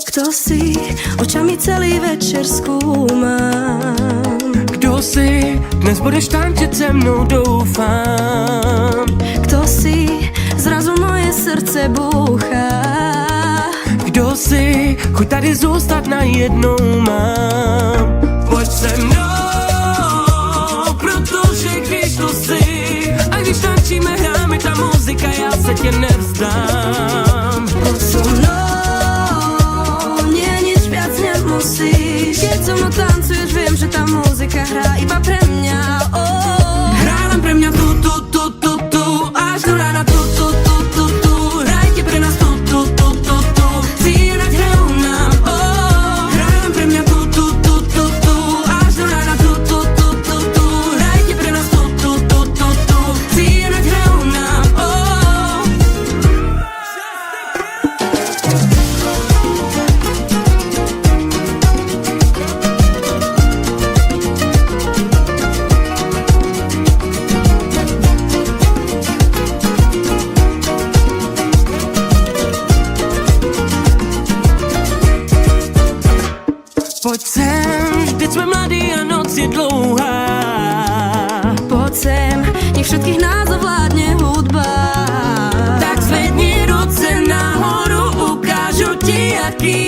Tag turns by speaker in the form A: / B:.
A: Kto si, očami celý večer skúmam.
B: Kdo si, dnes budeš tančit se mnou, doufám.
A: Kto si, zrazu moje srdce búcha.
B: Kdo si, chuť tady zůstat najednou mám. Pojď se mnou, protože když tu si, a když tančíme, hráme ta muzika, já se tě nevzdám.
A: Poď so mnou, musíš. Keď so mnou tancuješ, viem, že tá muzika hrá iba pre mňa.
B: Hrá len pre mňa tu, až do rána tu. Hrajte pre nás tu. Zírať hrajú nám, hrá len pre mňa tu, až do rána tu. Hrajte pre nás tu. Zírať hrajú nám, Pojď sem, vždyť sme mladí a noc je dlouhá.
A: Poď sem, nech všetkých nás ovládne hudba.
B: Tak zvedni ruce nahoru, ukážu ti, aký